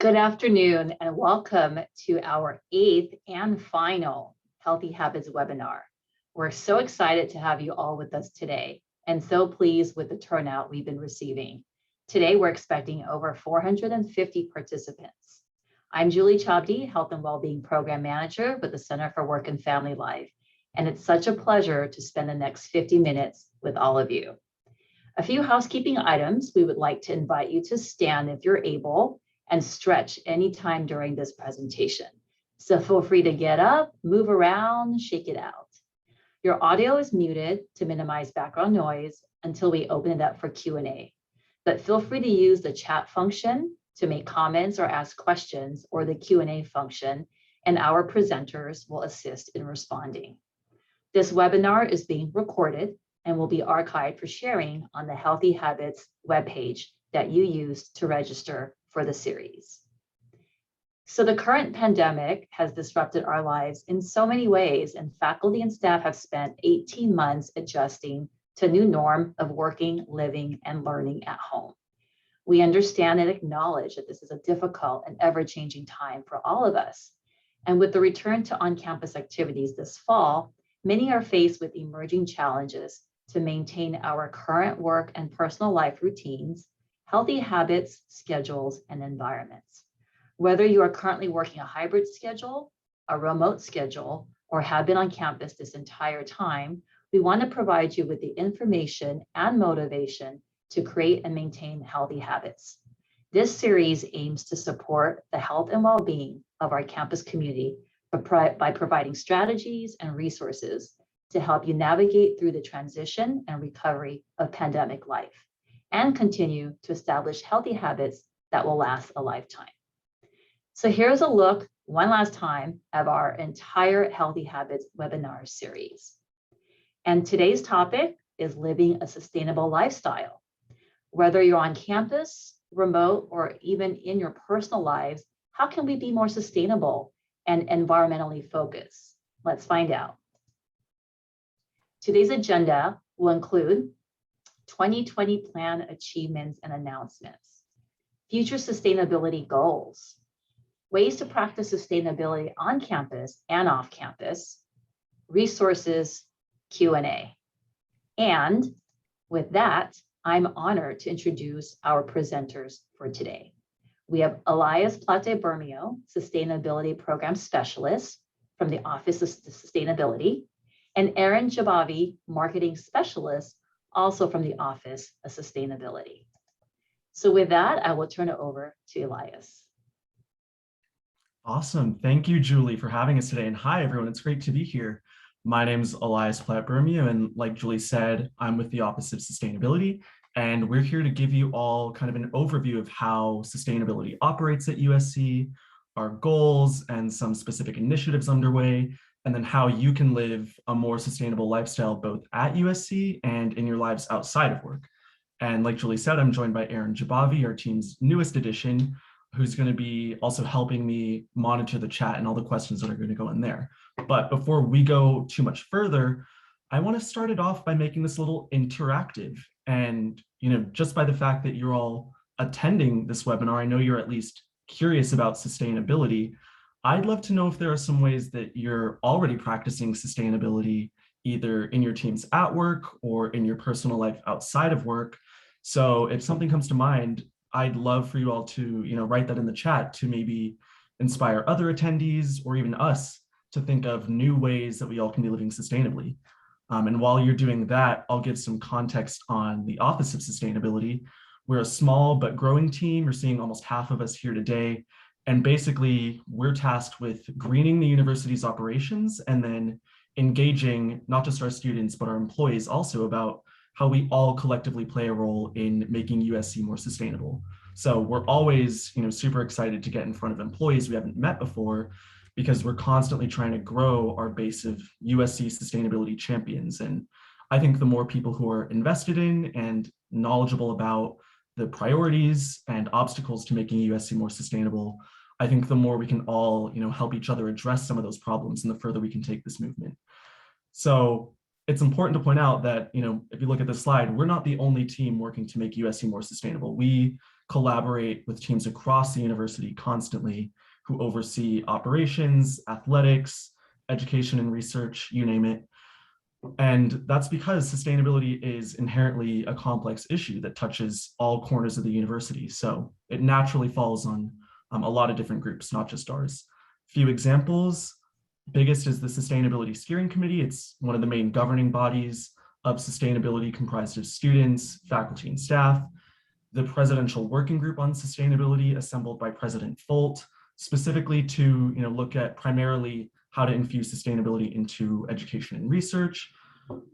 Good afternoon and welcome to our 8th and final Healthy Habits webinar. We're so excited to have you all with us today and so pleased with the turnout we've been receiving. Today, we're expecting over 450 participants. I'm Julie Chabdi, Health and Wellbeing Program Manager with the Center for Work and Family Life, and it's such a pleasure to spend the next 50 minutes with all of you. A few housekeeping items. We would like to invite you to stand if you're able and stretch anytime during this presentation. So feel free to get up, move around, shake it out. Your audio is muted to minimize background noise until we open it up for Q&A. But feel free to use the chat function to make comments or ask questions, or the Q&A function, and our presenters will assist in responding. This webinar is being recorded and will be archived for sharing on the Healthy Habits webpage that you used to register for the series. So the current pandemic has disrupted our lives in so many ways, and faculty and staff have spent 18 months adjusting to a new norm of working, living, and learning at home. We understand and acknowledge that this is a difficult and ever-changing time for all of us. And with the return to on-campus activities this fall, many are faced with emerging challenges to maintain our current work and personal life routines, healthy habits, schedules, and environments. Whether you are currently working a hybrid schedule, a remote schedule, or have been on campus this entire time, we want to provide you with the information and motivation to create and maintain healthy habits. This series aims to support the health and well-being of our campus community by providing strategies and resources to help you navigate through the transition and recovery of pandemic life, and continue to establish healthy habits that will last a lifetime. So here's a look one last time at our entire Healthy Habits webinar series. And today's topic is living a sustainable lifestyle. Whether you're on campus, remote, or even in your personal lives, how can we be more sustainable and environmentally focused? Let's find out. Today's agenda will include 2020 plan achievements and announcements, future sustainability goals, ways to practice sustainability on campus and off campus, resources, Q&A. And with that, I'm honored to introduce our presenters for today. We have Elias Plate-Bermeo, Sustainability Program Specialist from the Office of Sustainability, and Erin Jabavi, Marketing Specialist, also from the Office of Sustainability. So with that, I will turn it over to Elias. Awesome. Thank you, Julie, for having us today. And hi, everyone. It's great to be here. My name is Elias Plate-Bermeo, and like Julie said, I'm with the Office of Sustainability, and we're here to give you all kind of an overview of how sustainability operates at USC, our goals, and some specific initiatives underway, and then how you can live a more sustainable lifestyle both at USC and in your lives outside of work. And like Julie said, I'm joined by Erin Jabavi, our team's newest addition, who's going to be also helping me monitor the chat and all the questions that are going to go in there. But before we go too much further, I want to start it off by making this a little interactive. And, just by the fact that you're all attending this webinar, I know you're at least curious about sustainability. I'd love to know if there are some ways that you're already practicing sustainability, either in your teams at work or in your personal life outside of work. So if something comes to mind, I'd love for you all to, write that in the chat to maybe inspire other attendees or even us to think of new ways that we all can be living sustainably. And while you're doing that, I'll give some context on the Office of Sustainability. We're a small but growing team. We're seeing almost half of us here today. And basically, we're tasked with greening the university's operations and then engaging not just our students, but our employees also about how we all collectively play a role in making USC more sustainable. So we're always, super excited to get in front of employees we haven't met before, because we're constantly trying to grow our base of USC sustainability champions. And I think the more people who are invested in and knowledgeable about the priorities and obstacles to making USC more sustainable, I think the more we can all, help each other address some of those problems and the further we can take this movement. So it's important to point out that, if you look at the slide, we're not the only team working to make USC more sustainable. We collaborate with teams across the university constantly who oversee operations, athletics, education and research, you name it. And that's because sustainability is inherently a complex issue that touches all corners of the university. So it naturally falls on a lot of different groups, not just ours. Few examples. Biggest is the Sustainability Steering Committee. It's one of the main governing bodies of sustainability, comprised of students, faculty, and staff. The Presidential Working Group on Sustainability, assembled by President Folt, specifically to look at primarily how to infuse sustainability into education and research.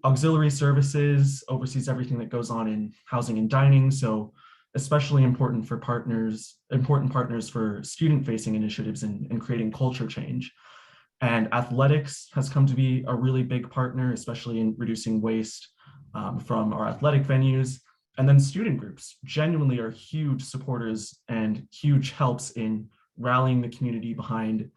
Auxiliary Services oversees everything that goes on in housing and dining, so especially important partners for student-facing initiatives and creating culture change. And athletics has come to be a really big partner, especially in reducing waste from our athletic venues. And then student groups genuinely are huge supporters and huge helps in rallying the community behind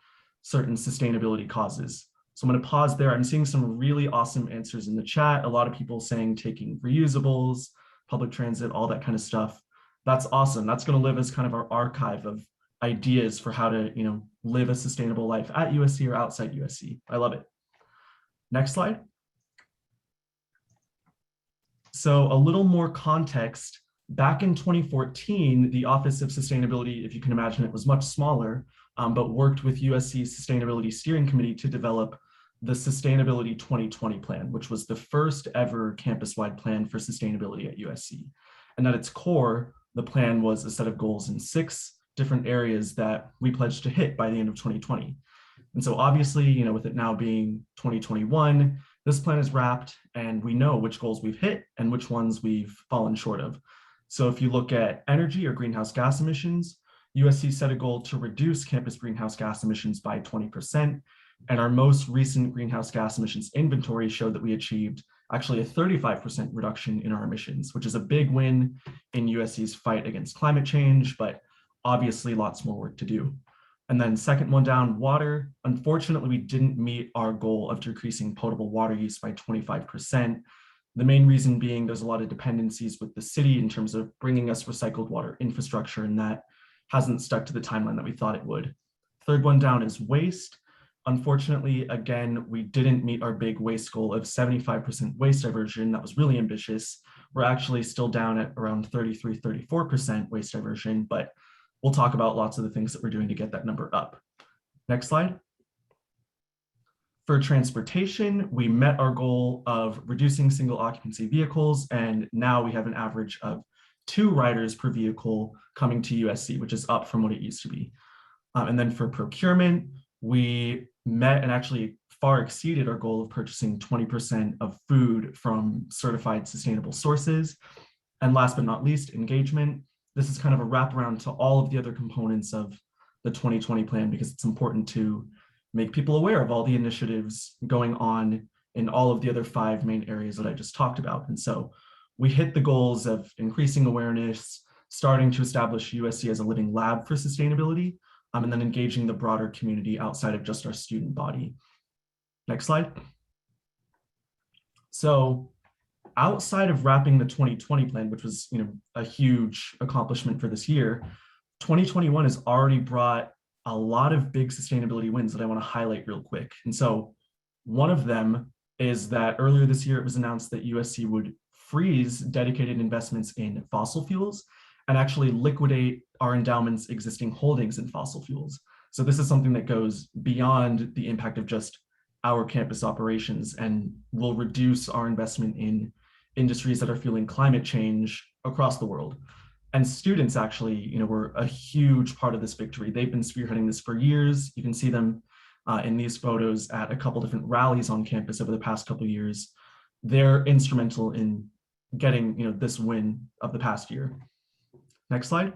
certain sustainability causes. So I'm going to pause there. I'm seeing some really awesome answers in the chat. A lot of people saying taking reusables, public transit, all that kind of stuff. That's awesome. That's going to live as kind of our archive of ideas for how to, live a sustainable life at USC or outside USC. I love it. Next slide. So a little more context. Back in 2014, the Office of Sustainability, if you can imagine it, was much smaller, but worked with USC's Sustainability Steering Committee to develop the Sustainability 2020 plan, which was the first ever campus-wide plan for sustainability at USC. And at its core, the plan was a set of goals in 6 different areas that we pledged to hit by the end of 2020. And so obviously, with it now being 2021, this plan is wrapped and we know which goals we've hit and which ones we've fallen short of. So if you look at energy or greenhouse gas emissions, USC set a goal to reduce campus greenhouse gas emissions by 20%. And our most recent greenhouse gas emissions inventory showed that we achieved actually a 35% reduction in our emissions, which is a big win in USC's fight against climate change, but obviously lots more work to do. And then second one down, water. Unfortunately, we didn't meet our goal of decreasing potable water use by 25%. The main reason being there's a lot of dependencies with the city in terms of bringing us recycled water infrastructure, and that hasn't stuck to the timeline that we thought it would. Third one down is waste. Unfortunately, again, we didn't meet our big waste goal of 75% waste diversion. That was really ambitious. We're actually still down at around 33, 34% waste diversion, but we'll talk about lots of the things that we're doing to get that number up. Next slide. For transportation, we met our goal of reducing single occupancy vehicles, and now we have an average of 2 riders per vehicle coming to USC, which is up from what it used to be. And then for procurement, we met and actually far exceeded our goal of purchasing 20% of food from certified sustainable sources. And last but not least, engagement. This is kind of a wraparound to all of the other components of the 2020 plan because it's important to make people aware of all the initiatives going on in all of the other 5 main areas that I just talked about. And so we hit the goals of increasing awareness, starting to establish USC as a living lab for sustainability, and then engaging the broader community outside of just our student body. Next slide. So outside of wrapping the 2020 plan, which was a huge accomplishment for this year, 2021 has already brought a lot of big sustainability wins that I want to highlight real quick. And so one of them is that earlier this year, it was announced that USC would freeze dedicated investments in fossil fuels and actually liquidate our endowment's existing holdings in fossil fuels. So this is something that goes beyond the impact of just our campus operations and will reduce our investment in industries that are fueling climate change across the world. And students actually, were a huge part of this victory. They've been spearheading this for years. You can see them in these photos at a couple different rallies on campus over the past couple of years. They're instrumental in getting, this win of the past year. Next slide.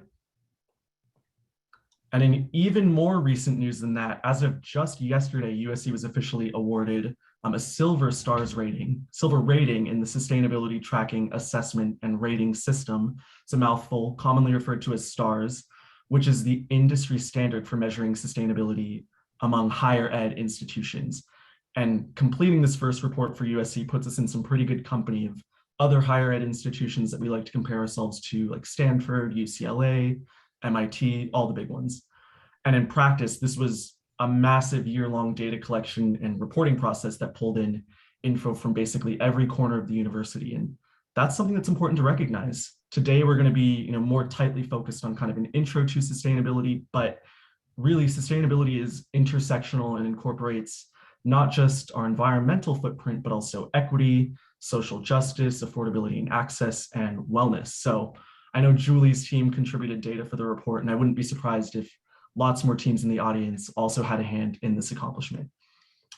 And in even more recent news than that, as of just yesterday, USC was officially awarded a silver rating in the Sustainability Tracking Assessment and Rating System. It's a mouthful, commonly referred to as STARS, which is the industry standard for measuring sustainability among higher ed institutions. And completing this first report for USC puts us in some pretty good company of other higher ed institutions that we like to compare ourselves to, like Stanford, UCLA, MIT, all the big ones. And in practice, this was a massive year-long data collection and reporting process that pulled in info from basically every corner of the university. And that's something that's important to recognize. Today, we're going to be more tightly focused on kind of an intro to sustainability, but really sustainability is intersectional and incorporates not just our environmental footprint, but also equity, social justice, affordability and access, and wellness. So I know Julie's team contributed data for the report, and I wouldn't be surprised if lots more teams in the audience also had a hand in this accomplishment.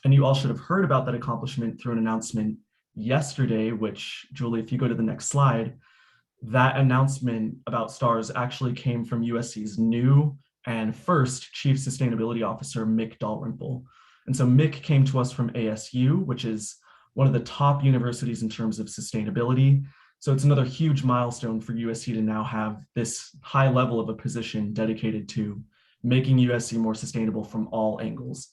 And you all should have heard about that accomplishment through an announcement yesterday, which, Julie, if you go to the next slide, that announcement about STARS actually came from USC's new and first Chief Sustainability Officer, Mick Dalrymple. And so Mick came to us from ASU, which is one of the top universities in terms of sustainability. So it's another huge milestone for USC to now have this high level of a position dedicated to making USC more sustainable from all angles.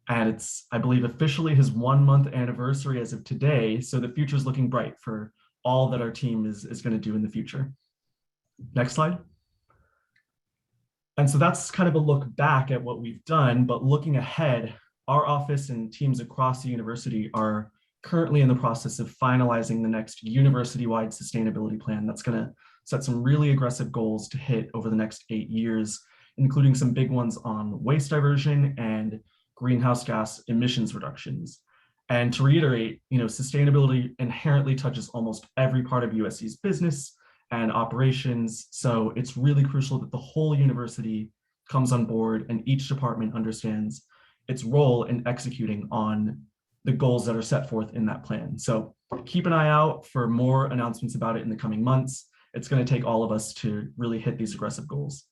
And it's, I believe, officially his 1 month anniversary as of today. So the future is looking bright for all that our team is going to do in the future. Next slide. And so that's kind of a look back at what we've done, but looking ahead, our office and teams across the university are currently in the process of finalizing the next university-wide sustainability plan that's going to set some really aggressive goals to hit over the next 8 years, including some big ones on waste diversion and greenhouse gas emissions reductions. And to reiterate, sustainability inherently touches almost every part of USC's business and operations. So it's really crucial that the whole university comes on board and each department understands its role in executing on the goals that are set forth in that plan. So keep an eye out for more announcements about it in the coming months. It's going to take all of us to really hit these aggressive goals.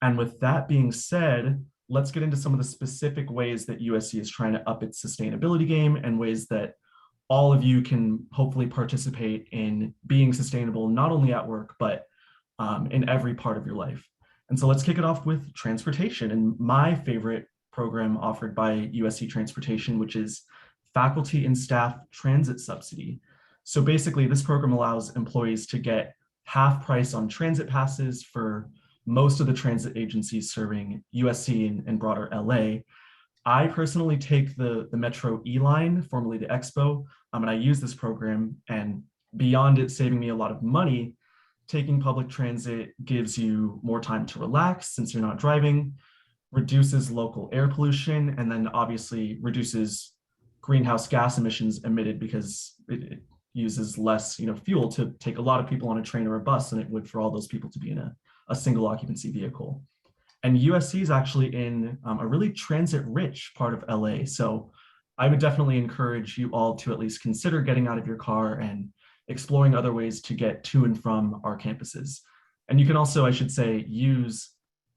And with that being said, let's get into some of the specific ways that USC is trying to up its sustainability game and ways that all of you can hopefully participate in being sustainable, not only at work, but in every part of your life. And so let's kick it off with transportation and my favorite program offered by USC Transportation, which is Faculty and Staff Transit Subsidy. So basically, this program allows employees to get half price on transit passes for most of the transit agencies serving USC and broader LA. I personally take the Metro E-Line, formerly the Expo, and I use this program. And beyond it saving me a lot of money, taking public transit gives you more time to relax since you're not driving, reduces local air pollution, and then obviously reduces greenhouse gas emissions emitted because it uses less fuel to take a lot of people on a train or a bus than it would for all those people to be in a single occupancy vehicle. And USC is actually in a really transit-rich part of LA. So I would definitely encourage you all to at least consider getting out of your car and exploring other ways to get to and from our campuses. And you can also, I should say, use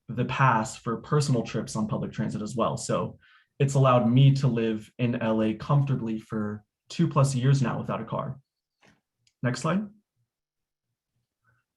the pass for personal trips on public transit as well. So it's allowed me to live in LA comfortably for 2+ years now without a car. Next slide.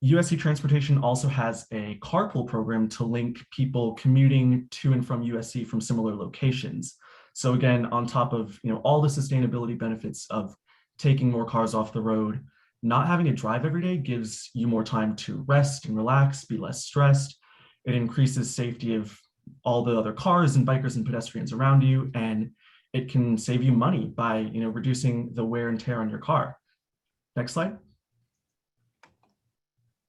USC Transportation also has a carpool program to link people commuting to and from USC from similar locations. So again, on top of all the sustainability benefits of taking more cars off the road, not having to drive every day gives you more time to rest and relax, be less stressed. It increases safety of all the other cars and bikers and pedestrians around you, and it can save you money by reducing the wear and tear on your car. Next slide.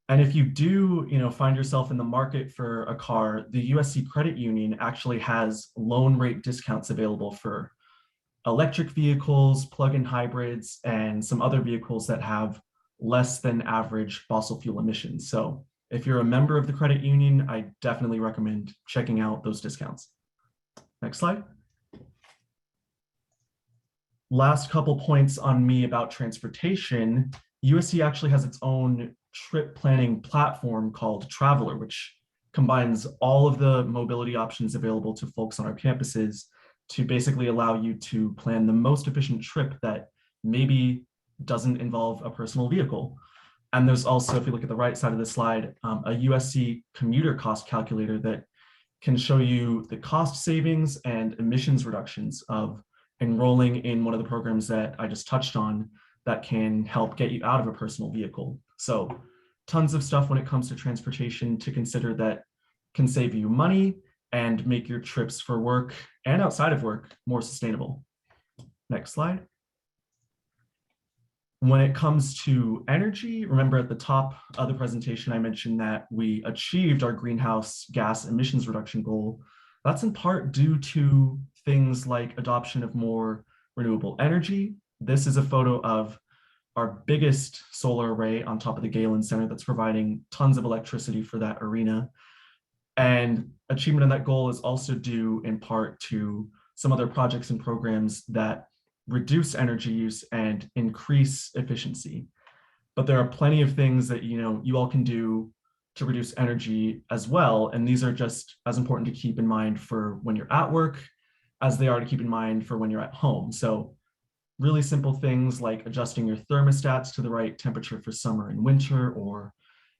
And if you do, find yourself in the market for a car, the USC Credit Union actually has loan rate discounts available for electric vehicles, plug-in hybrids, and some other vehicles that have less than average fossil fuel emissions. So if you're a member of the credit union, I definitely recommend checking out those discounts. Next slide. Last couple points on me about transportation. USC actually has its own trip planning platform called Traveler, which combines all of the mobility options available to folks on our campuses to basically allow you to plan the most efficient trip that maybe doesn't involve a personal vehicle. And there's also, if you look at the right side of the slide, a USC commuter cost calculator that can show you the cost savings and emissions reductions of enrolling in one of the programs that I just touched on that can help get you out of a personal vehicle. So tons of stuff when it comes to transportation to consider that can save you money and make your trips for work and outside of work more sustainable. Next slide. When it comes to energy, remember at the top of the presentation, I mentioned that we achieved our greenhouse gas emissions reduction goal. That's in part due to things like adoption of more renewable energy. This is a photo of our biggest solar array on top of the Galen Center that's providing tons of electricity for that arena. And achievement of that goal is also due in part to some other projects and programs that reduce energy use and increase efficiency. But there are plenty of things that you all can do to reduce energy as well. And these are just as important to keep in mind for when you're at work as they are to keep in mind for when you're at home. So really simple things like adjusting your thermostats to the right temperature for summer and winter, or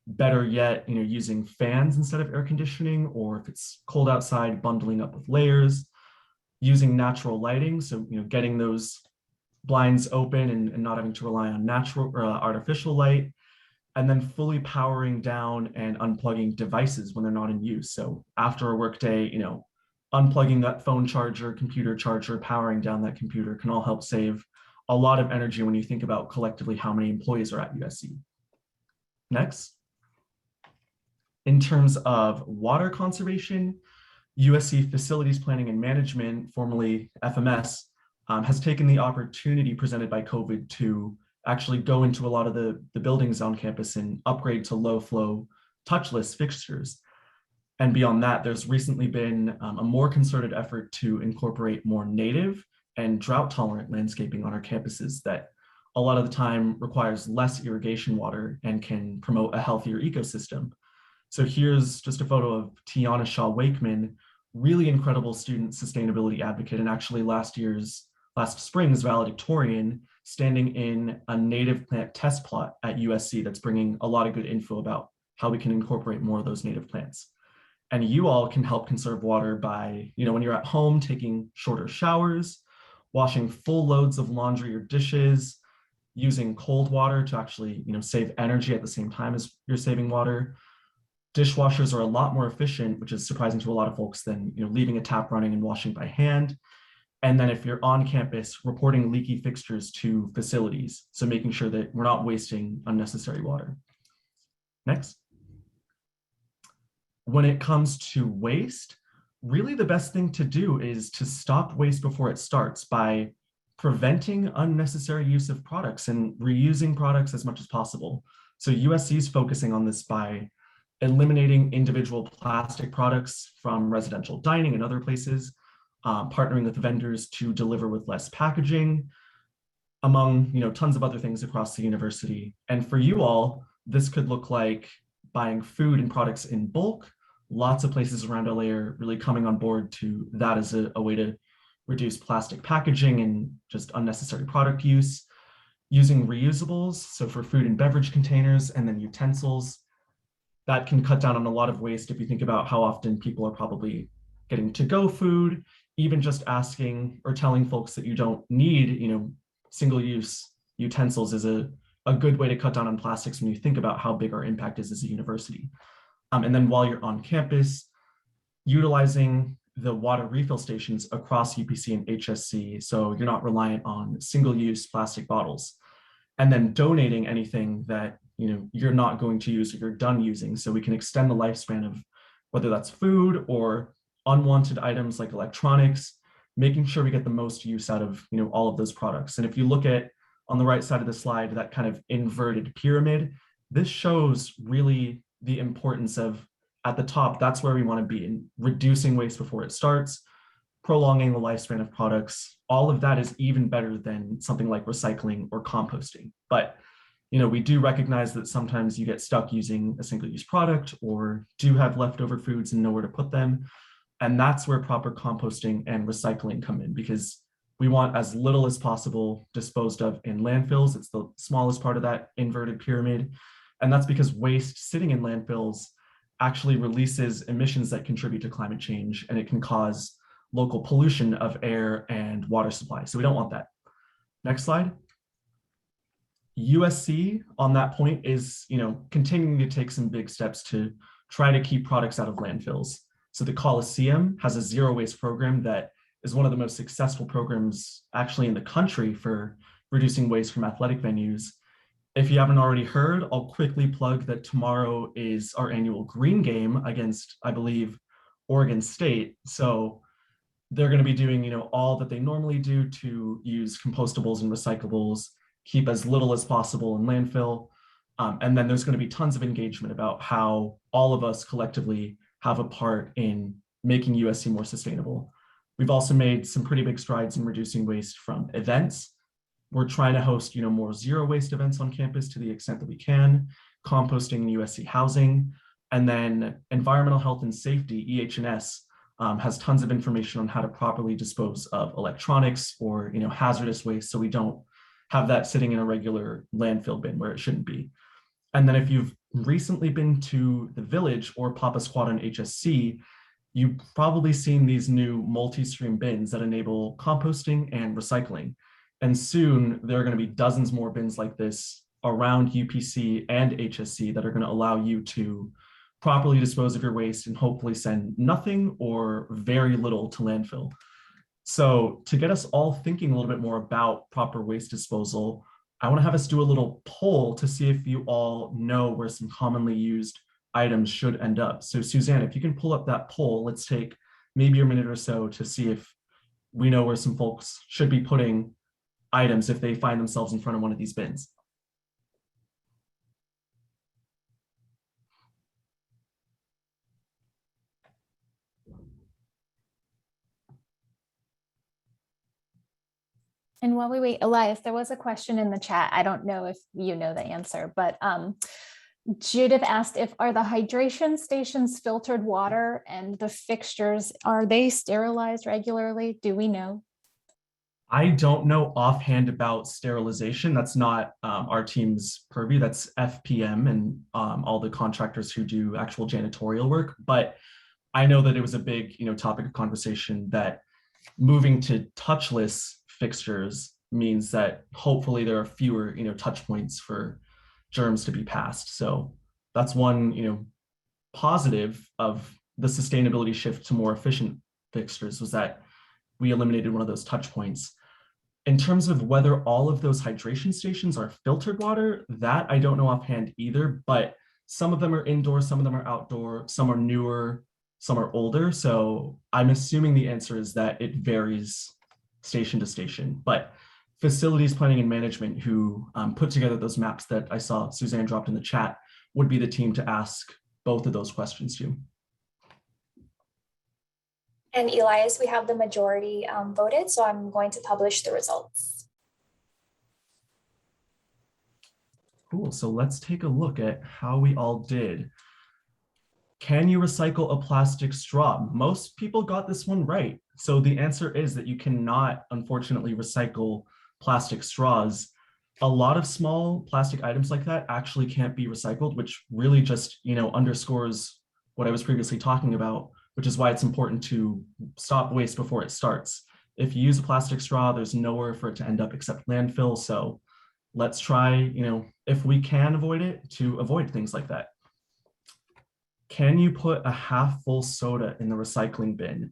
better yet, using fans instead of air conditioning, or if it's cold outside, bundling up with layers, using natural lighting. So, getting those blinds open and not having to rely on natural or artificial light, and then fully powering down and unplugging devices when they're not in use. So after a work day, unplugging that phone charger, computer charger, powering down that computer can all help save a lot of energy when you think about collectively how many employees are at USC. Next. In terms of water conservation, USC Facilities Planning and Management, formerly FMS, has taken the opportunity presented by COVID to actually go into a lot of the buildings on campus and upgrade to low flow touchless fixtures. And beyond that, there's recently been a more concerted effort to incorporate more native and drought tolerant landscaping on our campuses that a lot of the time requires less irrigation water and can promote a healthier ecosystem. So here's just a photo of Tiana Shaw Wakeman, really incredible student sustainability advocate, and actually last spring's valedictorian, standing in a native plant test plot at USC that's bringing a lot of good info about how we can incorporate more of those native plants. And you all can help conserve water by, when you're at home, taking shorter showers, washing full loads of laundry or dishes, using cold water to actually, save energy at the same time as you're saving water. Dishwashers are a lot more efficient, which is surprising to a lot of folks, than leaving a tap running and washing by hand. And then if you're on campus, reporting leaky fixtures to facilities. So making sure that we're not wasting unnecessary water. Next. When it comes to waste, really the best thing to do is to stop waste before it starts by preventing unnecessary use of products and reusing products as much as possible. So USC is focusing on this by eliminating individual plastic products from residential dining and other places, partnering with vendors to deliver with less packaging, among tons of other things across the university. And for you all, this could look like buying food and products in bulk. Lots of places around LA are really coming on board to that as a way to reduce plastic packaging and just unnecessary product use. Using reusables, so for food and beverage containers, and then utensils, that can cut down on a lot of waste if you think about how often people are probably getting to-go food, even just asking or telling folks that you don't need, single-use utensils is a good way to cut down on plastics when you think about how big our impact is as a university. And then while you're on campus, utilizing the water refill stations across UPC and HSC, so you're not reliant on single-use plastic bottles, and then donating anything that you're not going to use or you're done using, so we can extend the lifespan of whether that's food or unwanted items like electronics, making sure we get the most use out of all of those products. And if you look at on the right side of the slide, that kind of inverted pyramid, this shows really the importance of, at the top, that's where we want to be, in reducing waste before it starts, prolonging the lifespan of products. All of that is even better than something like recycling or composting. But we do recognize that sometimes you get stuck using a single-use product or do have leftover foods and nowhere to put them. And that's where proper composting and recycling come in, because we want as little as possible disposed of in landfills. It's the smallest part of that inverted pyramid. And that's because waste sitting in landfills actually releases emissions that contribute to climate change, and it can cause local pollution of air and water supply. So we don't want that. Next slide. USC on that point is, continuing to take some big steps to try to keep products out of landfills. So the Coliseum has a zero waste program that is one of the most successful programs actually in the country for reducing waste from athletic venues. If you haven't already heard, I'll quickly plug that tomorrow is our annual green game against, I believe, Oregon State. So they're going to be doing, all that they normally do to use compostables and recyclables, keep as little as possible in landfill. And then there's going to be tons of engagement about how all of us collectively have a part in making USC more sustainable. We've also made some pretty big strides in reducing waste from events. We're trying to host, more zero waste events on campus to the extent that we can, composting in USC housing, and then environmental health and safety, EH&S, has tons of information on how to properly dispose of electronics or, hazardous waste, so we don't have that sitting in a regular landfill bin where it shouldn't be. And then if you've recently been to the Village or Papa Squadron HSC, you've probably seen these new multi-stream bins that enable composting and recycling. And soon there are going to be dozens more bins like this around UPC and HSC that are going to allow you to properly dispose of your waste and hopefully send nothing or very little to landfill. So to get us all thinking a little bit more about proper waste disposal, I want to have us do a little poll to see if you all know where some commonly used items should end up. So Suzanne, if you can pull up that poll, let's take maybe a minute or so to see if we know where some folks should be putting items if they find themselves in front of one of these bins. And while we wait, Elias, there was a question in the chat. I don't know if you know the answer, but Judith asked are the hydration stations filtered water and the fixtures, are they sterilized regularly? Do we know? I don't know offhand about sterilization. That's not our team's purview. That's FPM and all the contractors who do actual janitorial work. But I know that it was a big, topic of conversation that moving to touchless fixtures means that hopefully there are fewer, touch points for germs to be passed. So that's one, positive of the sustainability shift to more efficient fixtures was that we eliminated one of those touch points. In terms of whether all of those hydration stations are filtered water, that I don't know offhand either, but some of them are indoor, some of them are outdoor, some are newer, some are older. So I'm assuming the answer is that it varies station to station, but facilities planning and management who put together those maps that I saw Suzanne dropped in the chat would be the team to ask both of those questions to. And Elias, we have the majority voted, so I'm going to publish the results. Cool, so let's take a look at how we all did. Can you recycle a plastic straw? Most people got this one right. So the answer is that you cannot, unfortunately, recycle plastic straws. A lot of small plastic items like that actually can't be recycled, which really just, underscores what I was previously talking about, which is why it's important to stop waste before it starts. If you use a plastic straw, there's nowhere for it to end up except landfill. So let's try, if we can avoid it, to avoid things like that. Can you put a half full soda in the recycling bin?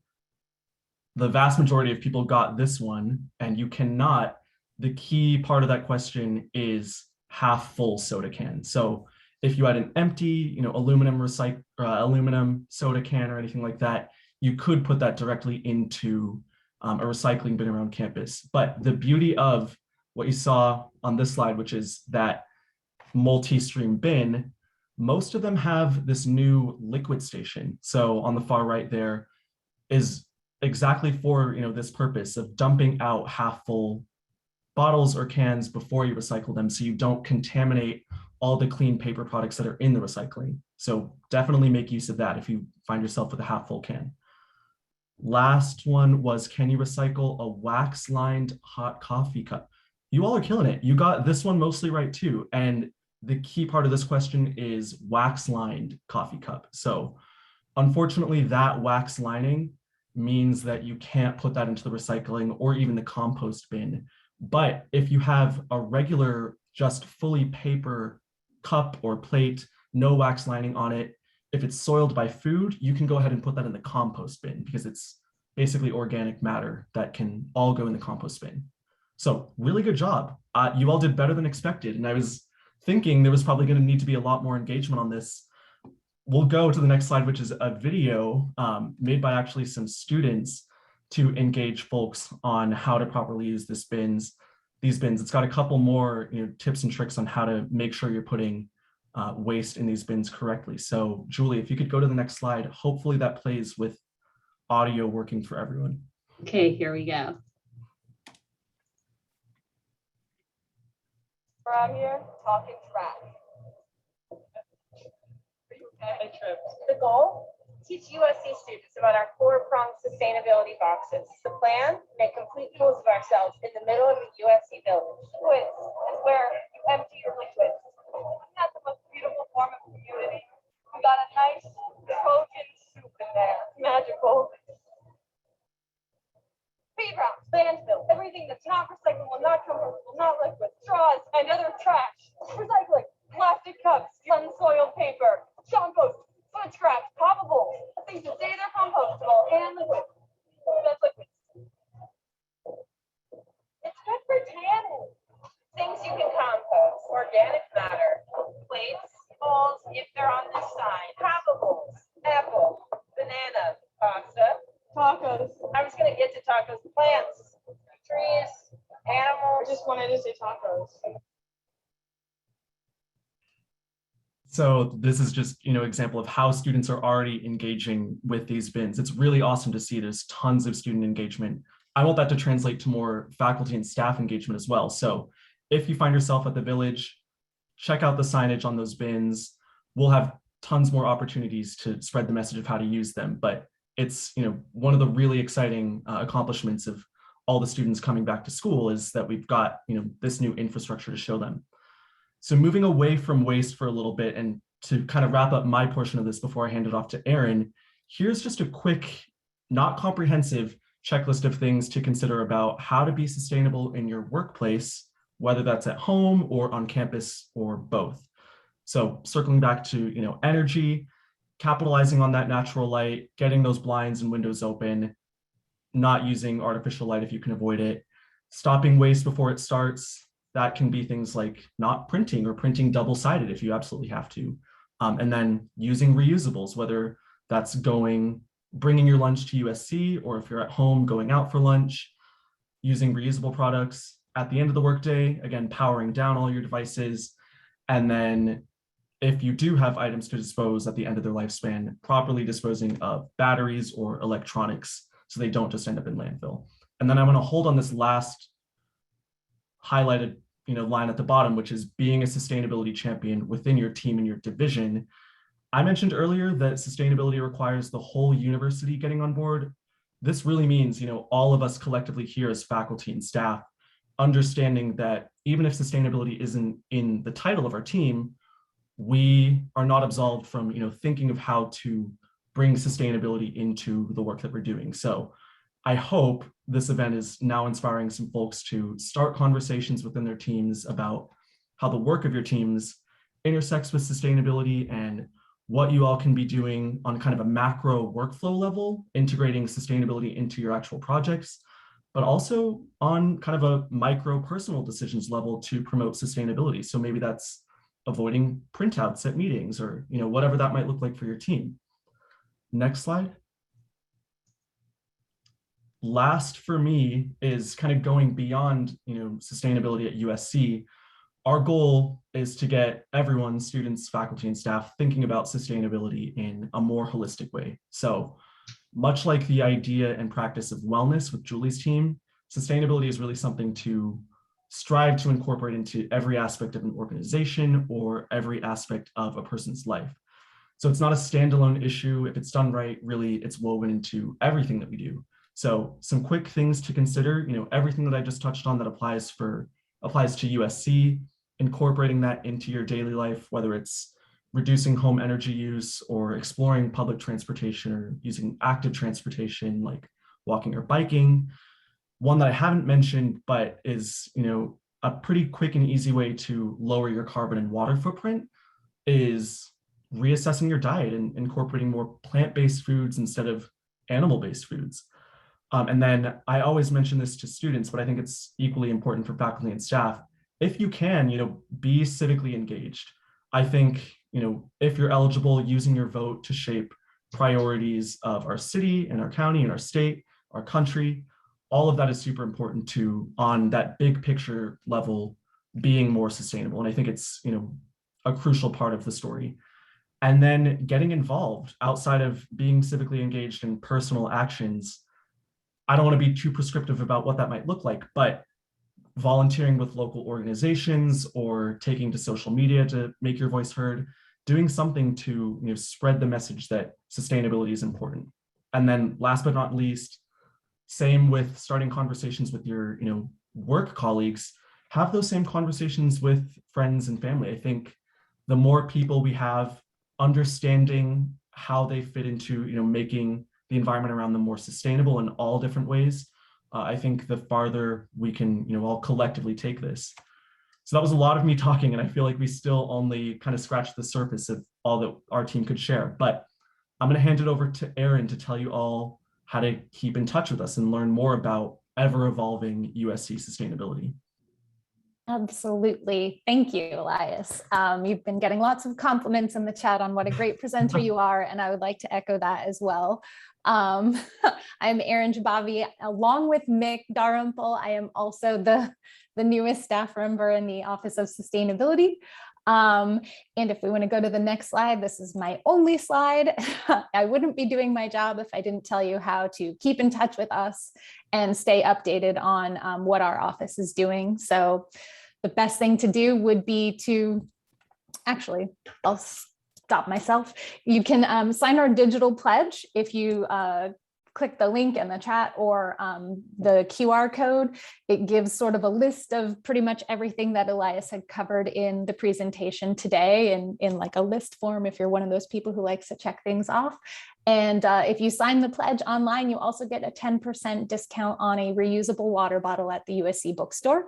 The vast majority of people got this one, and you cannot. The key part of that question is half full soda can. So if you had an empty, aluminum soda can or anything like that, you could put that directly into a recycling bin around campus. But the beauty of what you saw on this slide, which is that multi-stream bin, most of them have this new liquid station. So on the far right there is exactly for this purpose of dumping out half full bottles or cans before you recycle them, so you don't contaminate all the clean paper products that are in the recycling. So definitely make use of that if you find yourself with a half full can. Last one was, can you recycle a wax lined hot coffee cup? You all are killing it. You got this one mostly right too. And the key part of this question is wax lined coffee cup. So unfortunately that wax lining means that you can't put that into the recycling or even the compost bin. But if you have a regular, just fully paper cup or plate, no wax lining on it, if it's soiled by food, you can go ahead and put that in the compost bin because it's basically organic matter that can all go in the compost bin. So really good job. You all did better than expected. And I was thinking there was probably going to need to be a lot more engagement on this. We'll go to the next slide, which is a video made by actually some students to engage folks on how to properly use these bins. It's got a couple more tips and tricks on how to make sure you're putting waste in these bins correctly. So Julie, if you could go to the next slide, hopefully that plays with audio working for everyone. Okay, here we go. We're out here talking trash. I tripped. The goal? Teach USC students about our four-pronged sustainability boxes. The plan? Make complete fools of ourselves in the middle of the USC village. Liquids is where you empty your liquids. Isn't that the most beautiful form of community? We got a nice Trojan soup in there. Magical. Feed routes, landfill, everything that's not recyclable, not compostable, not liquid, straws, and other trash. Recycling, plastic cups, unsoiled paper, compost, food scraps, poppables, things that say they're compostable, and liquid. That's liquid. It's good for tanning. Things you can compost, organic matter, plates, bowls, if they're on this side, poppables, apple, banana, pasta, tacos. I was gonna get to tacos, plants, trees, animals. I just wanted to say tacos. So this is just, example of how students are already engaging with these bins. It's really awesome to see there's tons of student engagement. I want that to translate to more faculty and staff engagement as well. So if you find yourself at the village, check out the signage on those bins. We'll have tons more opportunities to spread the message of how to use them. But it's, one of the really exciting accomplishments of all the students coming back to school is that we've got, this new infrastructure to show them. So moving away from waste for a little bit and to kind of wrap up my portion of this before I hand it off to Erin, here's just a quick, not comprehensive checklist of things to consider about how to be sustainable in your workplace, whether that's at home or on campus or both. So circling back to, energy, capitalizing on that natural light, getting those blinds and windows open, not using artificial light if you can avoid it, stopping waste before it starts. That can be things like not printing or printing double-sided if you absolutely have to. And then using reusables, whether that's bringing your lunch to USC, or if you're at home going out for lunch, using reusable products at the end of the workday, again, powering down all your devices. And then if you do have items to dispose at the end of their lifespan, properly disposing of batteries or electronics so they don't just end up in landfill. And then I'm going to hold on this last highlighted line at the bottom, which is being a sustainability champion within your team and your division. I mentioned earlier that sustainability requires the whole university getting on board. This really means, all of us collectively here as faculty and staff, understanding that even if sustainability isn't in the title of our team, we are not absolved from, thinking of how to bring sustainability into the work that we're doing. So I hope this event is now inspiring some folks to start conversations within their teams about how the work of your teams intersects with sustainability and what you all can be doing on kind of a macro workflow level, integrating sustainability into your actual projects, but also on kind of a micro personal decisions level to promote sustainability. So maybe that's avoiding printouts at meetings or, whatever that might look like for your team. Next slide. Last for me is kind of going beyond, sustainability at USC. Our goal is to get everyone, students, faculty, and staff thinking about sustainability in a more holistic way. So much like the idea and practice of wellness with Julie's team, sustainability is really something to strive to incorporate into every aspect of an organization or every aspect of a person's life. So it's not a standalone issue. If it's done right, really, it's woven into everything that we do. So some quick things to consider, everything that I just touched on that applies to USC, incorporating that into your daily life, whether it's, reducing home energy use or exploring public transportation or using active transportation like walking or biking. One that I haven't mentioned, but is, a pretty quick and easy way to lower your carbon and water footprint is reassessing your diet and incorporating more plant-based foods instead of animal-based foods. And then I always mention this to students, but I think it's equally important for faculty and staff. If you can, be civically engaged. I think, if you're eligible, using your vote to shape priorities of our city and our county and our state, our country, all of that is super important to, on that big picture level, being more sustainable. And I think it's, a crucial part of the story. And then getting involved outside of being civically engaged in personal actions. I don't want to be too prescriptive about what that might look like, but volunteering with local organizations or taking to social media to make your voice heard, doing something to spread the message that sustainability is important. And then last but not least, same with starting conversations with your work colleagues, have those same conversations with friends and family. I think the more people we have understanding how they fit into making the environment around them more sustainable in all different ways, I think the farther we can all collectively take this. So that was a lot of me talking, and I feel like we still only kind of scratched the surface of all that our team could share. But I'm going to hand it over to Erin to tell you all how to keep in touch with us and learn more about ever-evolving USC sustainability. Absolutely. Thank you, Elias. You've been getting lots of compliments in the chat on what a great presenter you are, and I would like to echo that as well. I'm Erin Jabavi, along with Mick Dalrymple. I am also the newest staff member in the Office of Sustainability. And if we want to go to the next slide, this is my only slide. I wouldn't be doing my job if I didn't tell you how to keep in touch with us and stay updated on what our office is doing. So the best thing to do would be to, actually, I'll stop myself. You can sign our digital pledge if you click the link in the chat or the QR code. It gives sort of a list of pretty much everything that Elias had covered in the presentation today, and in like a list form if you're one of those people who likes to check things off. And if you sign the pledge online, you also get a 10% discount on a reusable water bottle at the USC bookstore.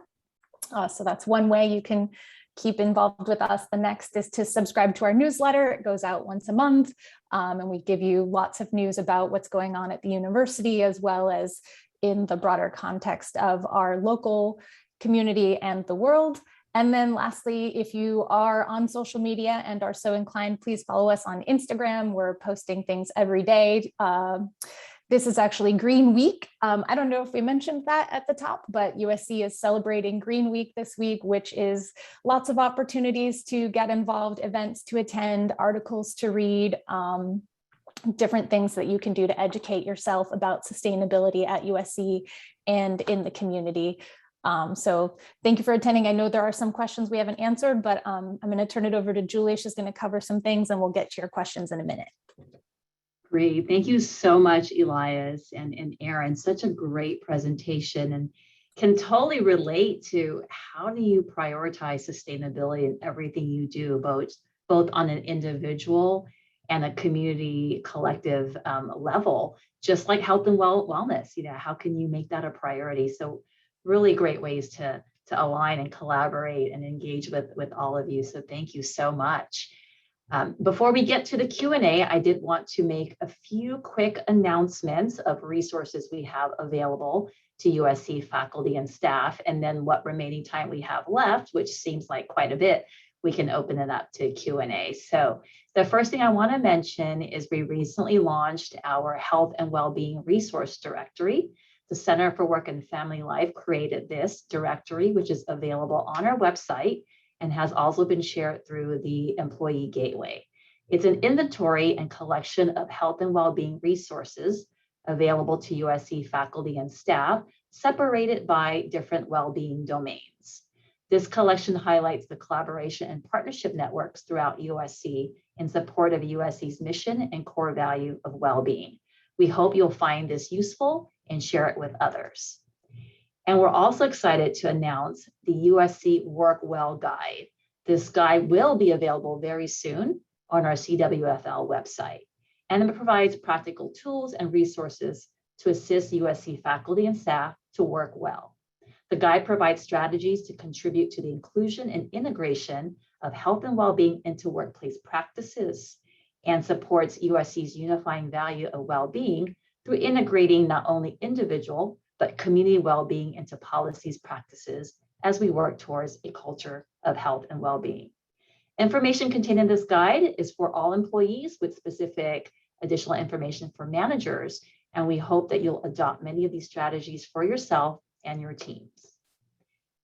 So that's one way you can keep involved with us. The next is to subscribe to our newsletter. It goes out once a month, and we give you lots of news about what's going on at the university, as well as in the broader context of our local community and the world. And then lastly, if you are on social media and are so inclined, please follow us on Instagram. We're posting things every day. This is actually Green Week. I don't know if we mentioned that at the top, but USC is celebrating Green Week this week, which is lots of opportunities to get involved, events to attend, articles to read, different things that you can do to educate yourself about sustainability at USC and in the community. So thank you for attending. I know there are some questions we haven't answered, but I'm going to turn it over to Julie. She's going to cover some things and we'll get to your questions in a minute. Great. Thank you so much, Elias and Erin. Such a great presentation, and can totally relate to how do you prioritize sustainability in everything you do, both on an individual and a community collective level, just like health and wellness. How can you make that a priority? So really great ways to align and collaborate and engage with all of you. So thank you so much. Before we get to the Q&A, I did want to make a few quick announcements of resources we have available to USC faculty and staff, and then what remaining time we have left, which seems like quite a bit, we can open it up to Q&A. So the first thing I want to mention is we recently launched our Health and Wellbeing Resource Directory. The Center for Work and Family Life created this directory, which is available on our website and has also been shared through the Employee Gateway. It's an inventory and collection of health and well-being resources available to USC faculty and staff, separated by different well-being domains. This collection highlights the collaboration and partnership networks throughout USC in support of USC's mission and core value of well-being. We hope you'll find this useful and share it with others. And we're also excited to announce the USC Work Well Guide. This guide will be available very soon on our CWFL website. And it provides practical tools and resources to assist USC faculty and staff to work well. The guide provides strategies to contribute to the inclusion and integration of health and well-being into workplace practices and supports USC's unifying value of well-being through integrating not only individual, but community well-being into policies, practices, as we work towards a culture of health and well-being. Information contained in this guide is for all employees with specific additional information for managers, and we hope that you'll adopt many of these strategies for yourself and your teams.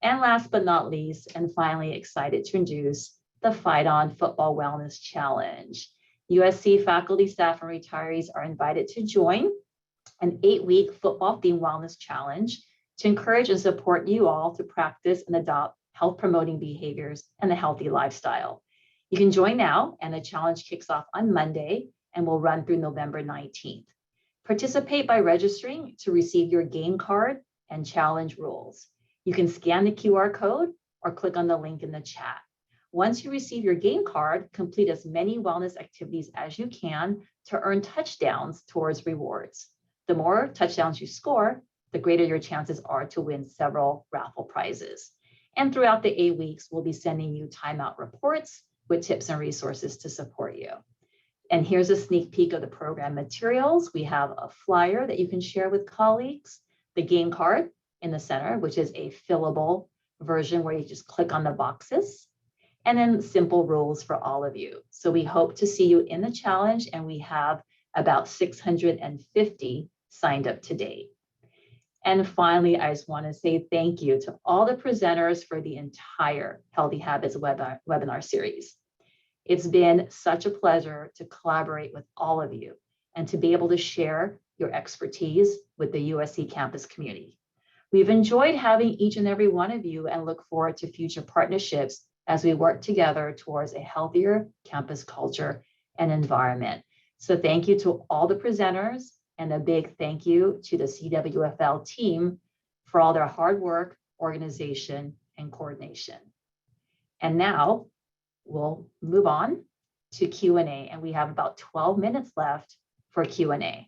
And last but not least, and finally excited to introduce the Fight On Football Wellness Challenge. USC faculty, staff, and retirees are invited to join an 8-week football-themed wellness challenge to encourage and support you all to practice and adopt health-promoting behaviors and a healthy lifestyle. You can join now, and the challenge kicks off on Monday and will run through November 19th. Participate by registering to receive your game card and challenge rules. You can scan the QR code or click on the link in the chat. Once you receive your game card, complete as many wellness activities as you can to earn touchdowns towards rewards. The more touchdowns you score, the greater your chances are to win several raffle prizes. And throughout the 8 weeks, we'll be sending you timeout reports with tips and resources to support you. And here's a sneak peek of the program materials. We have a flyer that you can share with colleagues, the game card in the center, which is a fillable version where you just click on the boxes, and then simple rules for all of you. So we hope to see you in the challenge, and we have about 650 signed up to date. And finally, I just want to say thank you to all the presenters for the entire Healthy Habits webinar series. It's been such a pleasure to collaborate with all of you and to be able to share your expertise with the USC campus community. We've enjoyed having each and every one of you and look forward to future partnerships as we work together towards a healthier campus culture and environment. So thank you to all the presenters, and a big thank you to the CWFL team for all their hard work, organization, and coordination. And now we'll move on to Q&A, and we have about 12 minutes left for Q&A.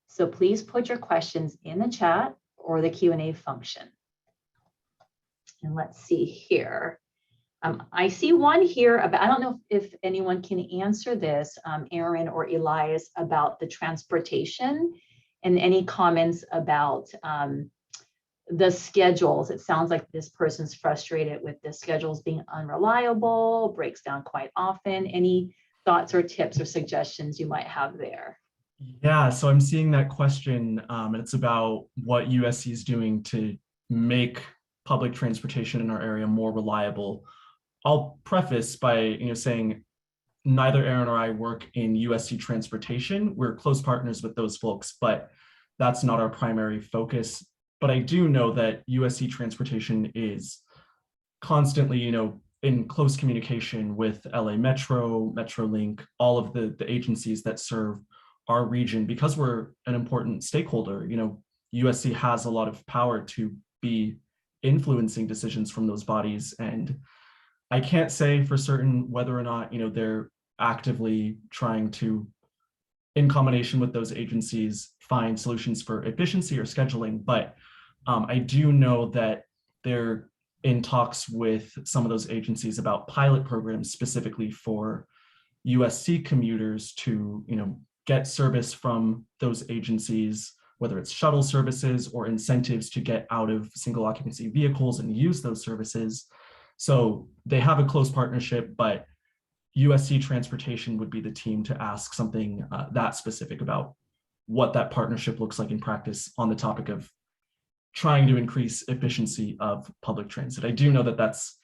So please put your questions in the chat or the Q&A function. And let's see here. I see one here about, I don't know if anyone can answer this, Aaron or Elias, about the transportation and any comments about the schedules. It sounds like this person's frustrated with the schedules being unreliable, breaks down quite often. Any thoughts or tips or suggestions you might have there? Yeah, so I'm seeing that question, and it's about what USC is doing to make public transportation in our area more reliable. I'll preface by saying neither Aaron or I work in USC transportation. We're close partners with those folks, but that's not our primary focus. But I do know that USC transportation is constantly, in close communication with LA Metro, Metrolink, all of the agencies that serve our region, because we're an important stakeholder. USC has a lot of power to be influencing decisions from those bodies, and I can't say for certain whether or not they're actively trying to, in combination with those agencies, find solutions for efficiency or scheduling. But I do know that they're in talks with some of those agencies about pilot programs specifically for USC commuters to get service from those agencies, whether it's shuttle services or incentives to get out of single occupancy vehicles and use those services. So they have a close partnership, but USC Transportation would be the team to ask something that specific about what that partnership looks like in practice on the topic of trying to increase efficiency of public transit. I do know that that's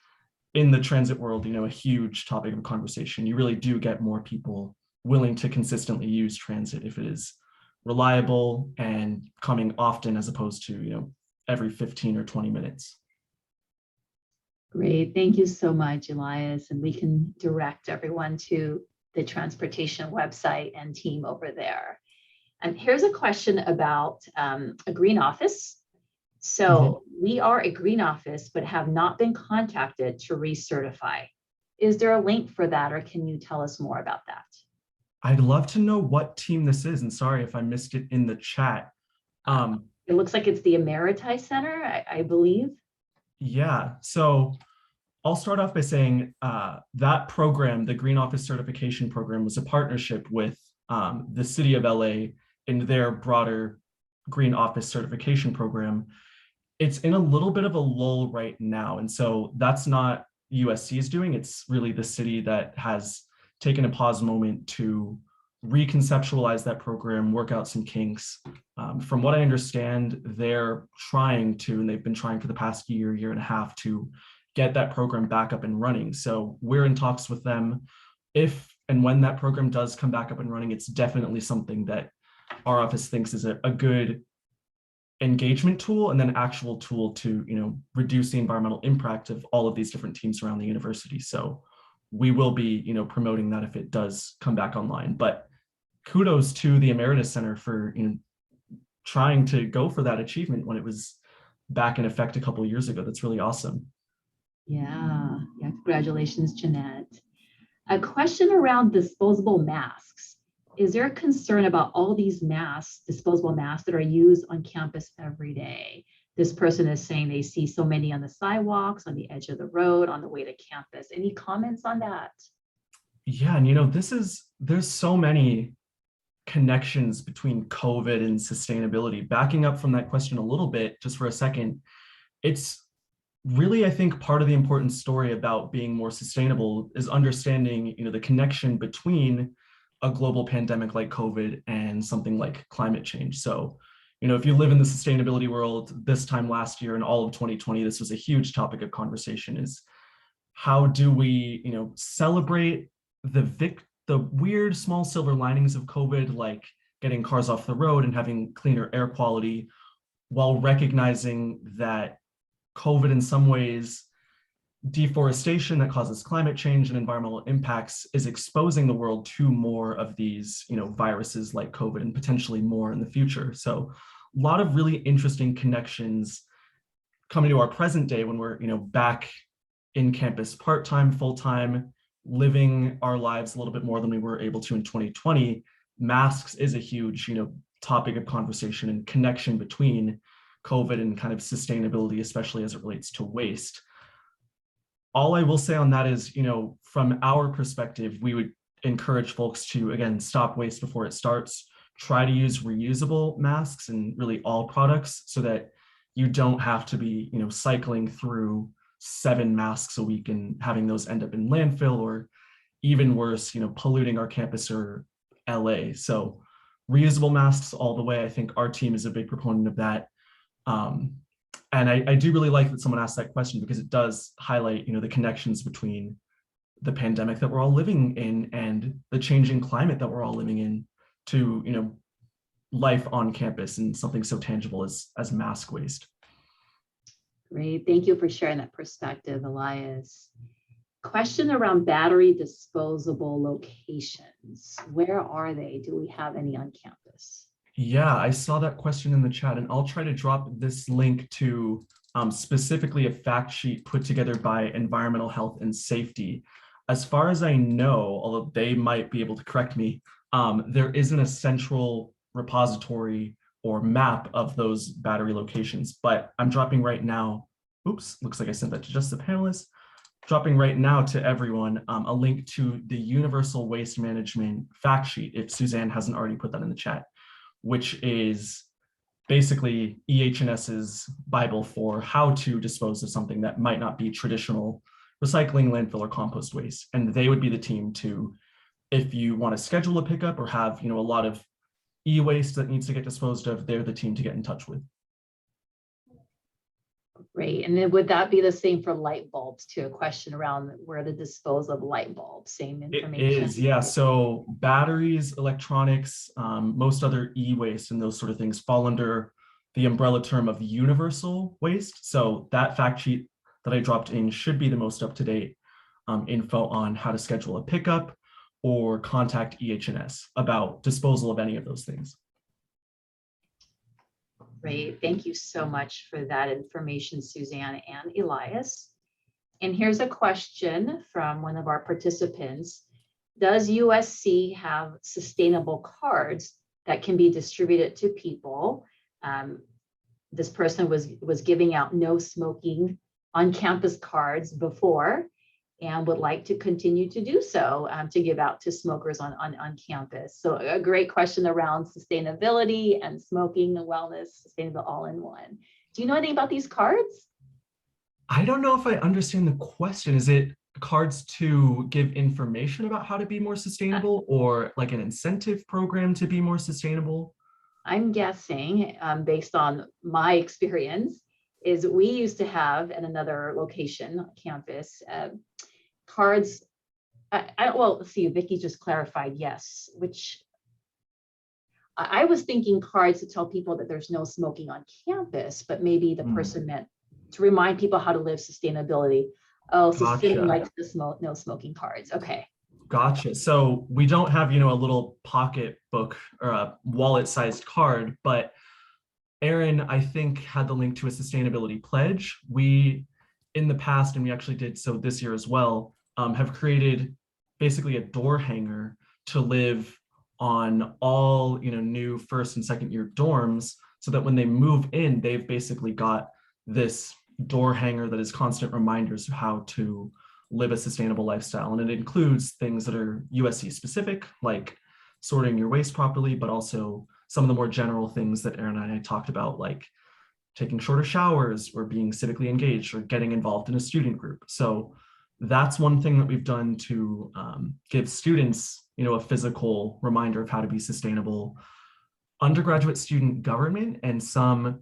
in the transit world, a huge topic of conversation. You really do get more people willing to consistently use transit if it is reliable and coming often as opposed to, every 15 or 20 minutes. Great, thank you so much, Elias. And we can direct everyone to the transportation website and team over there. And here's a question about a green office. So we are a green office, but have not been contacted to recertify. Is there a link for that, or can you tell us more about that? I'd love to know what team this is, and sorry if I missed it in the chat. It looks like it's the Emeriti Center, I believe. Yeah, so I'll start off by saying that program, the Green Office Certification Program, was a partnership with the City of LA in their broader Green Office Certification Program. It's in a little bit of a lull right now, and so that's not USC is doing. It's really the city that has taken a pause moment to reconceptualize that program, work out some kinks. From what I understand, they're trying to, and they've been trying for the past year, year and a half to get that program back up and running. So we're in talks with them. If and when that program does come back up and running, it's definitely something that our office thinks is a good engagement tool and then actual tool to, reduce the environmental impact of all of these different teams around the university. So we will be, promoting that if it does come back online. But kudos to the Emeritus Center for, trying to go for that achievement when it was back in effect a couple of years ago. That's really awesome. Yeah, congratulations, Jeanette. A question around disposable masks. Is there a concern about all these masks, disposable masks that are used on campus every day? This person is saying they see so many on the sidewalks, on the edge of the road, on the way to campus. Any comments on that? Yeah, and there's so many connections between COVID and sustainability. Backing up from that question a little bit, just for a second, it's really, I think, part of the important story about being more sustainable is understanding, the connection between a global pandemic like COVID and something like climate change. So, if you live in the sustainability world, this time last year and all of 2020, this was a huge topic of conversation: is how do we, celebrate the weird small silver linings of COVID, like getting cars off the road and having cleaner air quality, while recognizing that COVID in some ways, deforestation that causes climate change and environmental impacts, is exposing the world to more of these, viruses like COVID, and potentially more in the future. So a lot of really interesting connections coming to our present day when we're, back in campus part-time, full-time, living our lives a little bit more than we were able to in 2020. Masks is a huge, topic of conversation and connection between COVID and kind of sustainability, especially as it relates to waste. All I will say on that is, from our perspective, we would encourage folks to, again, stop waste before it starts, try to use reusable masks in really all products so that you don't have to be, cycling through 7 masks a week and having those end up in landfill, or even worse, polluting our campus or LA. So reusable masks all the way. I think our team is a big proponent of that. And I do really like that someone asked that question, because it does highlight, the connections between the pandemic that we're all living in and the changing climate that we're all living in to, life on campus and something so tangible as mask waste. Great, thank you for sharing that perspective, Elias. Question around battery disposable locations. Where are they? Do we have any on campus? Yeah, I saw that question in the chat, and I'll try to drop this link to specifically a fact sheet put together by Environmental Health and Safety. As far as I know, although they might be able to correct me, there isn't a central repository or map of those battery locations, but I'm dropping right now. Oops, looks like I sent that to just the panelists. Dropping right now to everyone a link to the Universal Waste Management fact sheet, if Suzanne hasn't already put that in the chat, which is basically EH&S's Bible for how to dispose of something that might not be traditional recycling, landfill, or compost waste. And they would be the team to, if you want to schedule a pickup or have, a lot of e-waste that needs to get disposed of, they're the team to get in touch with. Great. And then would that be the same for light bulbs too? A question around where to dispose of light bulbs, same information? It is, yeah. So batteries, electronics, most other e-waste and those sort of things fall under the umbrella term of universal waste. So that fact sheet that I dropped in should be the most up-to-date info on how to schedule a pickup or contact EH&S about disposal of any of those things. Great, thank you so much for that information, Suzanne and Elias. And here's a question from one of our participants. Does USC have sustainable cards that can be distributed to people? This person was giving out no smoking on campus cards before and would like to continue to do so, to give out to smokers on campus. So a great question around sustainability and smoking and wellness, sustainable all-in-one. Do you know anything about these cards? I don't know if I understand the question. Is it cards to give information about how to be more sustainable, or like an incentive program to be more sustainable? I'm guessing, based on my experience, is we used to have at another location, campus, cards. Well, let's see, Vicki just clarified yes, which I was thinking cards to tell people that there's no smoking on campus, but maybe the person meant to remind people how to live sustainability. Oh, so sitting like the no smoking cards. Okay. Gotcha. So we don't have, a little pocket book or a wallet-sized card, but Aaron, I think, had the link to a sustainability pledge. We, in the past, and we actually did so this year as well, have created basically a door hanger to live on all, new first and second year dorms, so that when they move in, they've basically got this door hanger that is constant reminders of how to live a sustainable lifestyle. And it includes things that are USC specific, like sorting your waste properly, but also some of the more general things that Aaron and I talked about, like taking shorter showers or being civically engaged or getting involved in a student group. So that's one thing that we've done to give students, a physical reminder of how to be sustainable. Undergraduate student government and some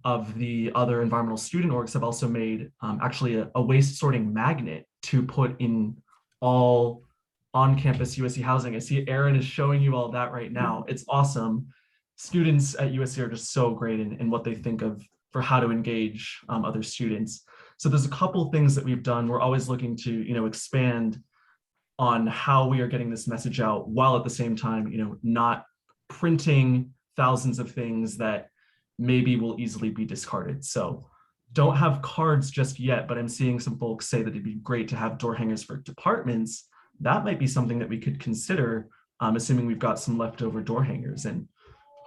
of the other environmental student orgs have also made actually a waste sorting magnet to put in all on-campus USC housing. I see Aaron is showing you all that right now. It's awesome. Students at USC are just so great in what they think of for how to engage other students. So there's a couple things that we've done. We're always looking to, expand on how we are getting this message out, while at the same time, not printing thousands of things that maybe will easily be discarded. So don't have cards just yet, but I'm seeing some folks say that it'd be great to have door hangers for departments. That might be something that we could consider, assuming we've got some leftover door hangers, and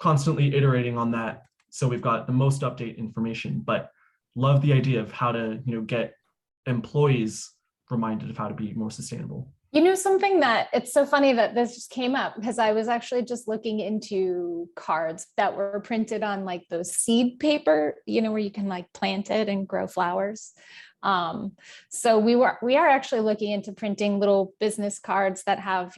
constantly iterating on that so we've got the most update information. But love the idea of how to, get employees reminded of how to be more sustainable. Something that it's so funny that this just came up, because I was actually just looking into cards that were printed on like those seed paper, where you can like plant it and grow flowers. So we are actually looking into printing little business cards that have,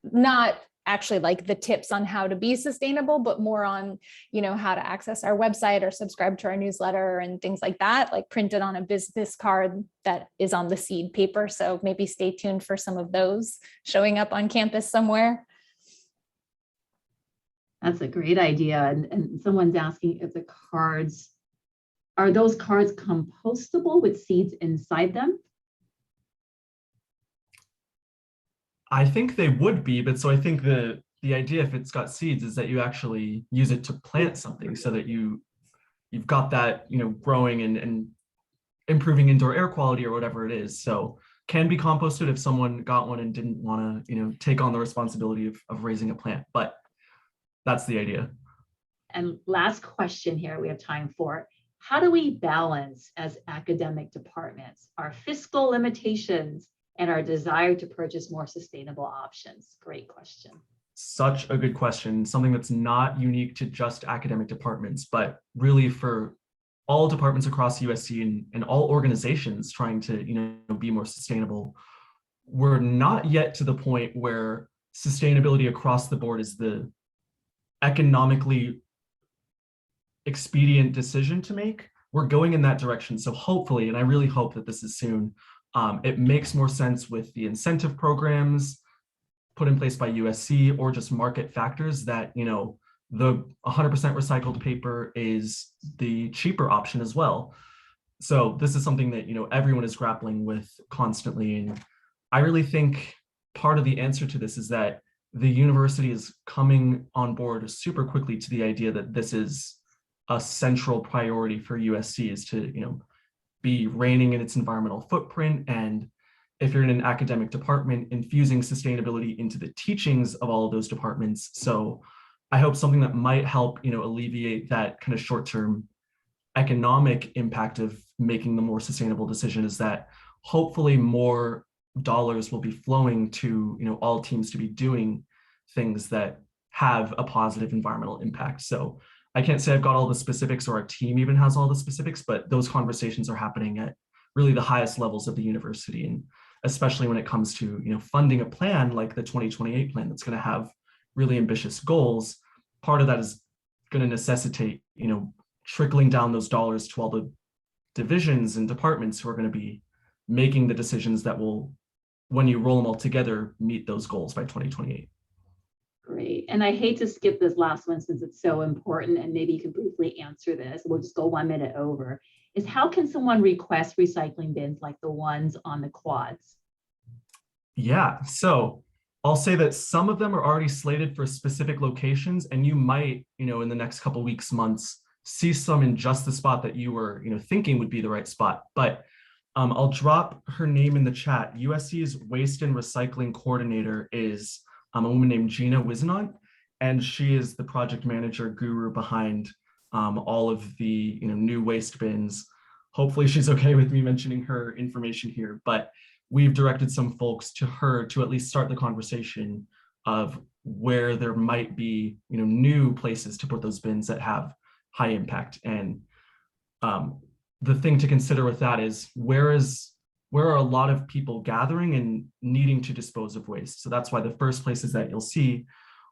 not actually like the tips on how to be sustainable, but more on, how to access our website or subscribe to our newsletter and things like that, like printed on a business card that is on the seed paper. So maybe stay tuned for some of those showing up on campus somewhere. That's a great idea. And someone's asking if are those cards compostable with seeds inside them? I think they would be, but so I think the idea, if it's got seeds, is that you actually use it to plant something, so that you've got that, growing and improving indoor air quality or whatever it is. So can be composted if someone got one and didn't want to, take on the responsibility of raising a plant, but that's the idea. And last question here we have time for. How do we balance as academic departments our fiscal limitations and our desire to purchase more sustainable options? Great question. Such a good question. Something that's not unique to just academic departments, but really for all departments across USC and all organizations trying to, be more sustainable. We're not yet to the point where sustainability across the board is the economically expedient decision to make. We're going in that direction. So hopefully, and I really hope that this is soon, it makes more sense with the incentive programs put in place by USC, or just market factors that, the 100% recycled paper is the cheaper option as well. So this is something that, everyone is grappling with constantly. And I really think part of the answer to this is that the university is coming on board super quickly to the idea that this is a central priority for USC, is to, be reining in its environmental footprint, and if you're in an academic department, infusing sustainability into the teachings of all of those departments. So I hope something that might help, alleviate that kind of short-term economic impact of making the more sustainable decision is that hopefully more dollars will be flowing to, all teams to be doing things that have a positive environmental impact. So I can't say I've got all the specifics or our team even has all the specifics, but those conversations are happening at really the highest levels of the university. And especially when it comes to, funding a plan like the 2028 plan that's going to have really ambitious goals, part of that is going to necessitate, trickling down those dollars to all the divisions and departments who are going to be making the decisions that will, when you roll them all together, meet those goals by 2028. Great. And I hate to skip this last one since it's so important, and maybe you can briefly answer this. We'll just go 1 minute over. Is how can someone request recycling bins like the ones on the quads? Yeah, so I'll say that some of them are already slated for specific locations, and you might, in the next couple weeks, months, see some in just the spot that you were, thinking would be the right spot. But I'll drop her name in the chat. USC's Waste and Recycling Coordinator is a woman named Gina Wizenant, and she is the project manager guru behind all of the new waste bins. Hopefully she's okay with me mentioning her information here, but we've directed some folks to her to at least start the conversation of where there might be new places to put those bins that have high impact. And the thing to consider with that is where are a lot of people gathering and needing to dispose of waste. So that's why the first places that you'll see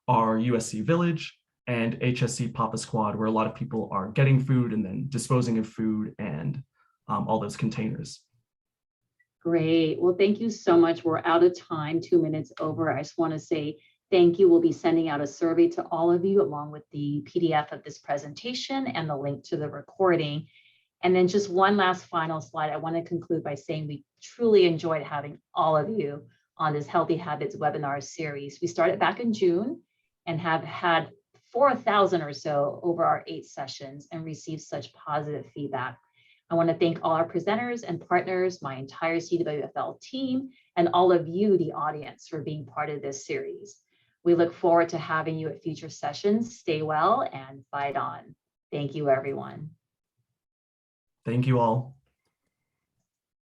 are USC Village and HSC Papa Squad, where a lot of people are getting food and then disposing of food and all those containers. Great. Well, thank you so much. We're out of time, 2 minutes over. I just want to say thank you. We'll be sending out a survey to all of you along with the PDF of this presentation and the link to the recording. And then just one last final slide. I want to conclude by saying we truly enjoyed having all of you on this Healthy Habits webinar series. We started back in June and have had 4,000 or so over our 8 sessions and received such positive feedback. I want to thank all our presenters and partners, my entire CWFL team, and all of you, the audience, for being part of this series. We look forward to having you at future sessions. Stay well and fight on. Thank you, everyone. Thank you all.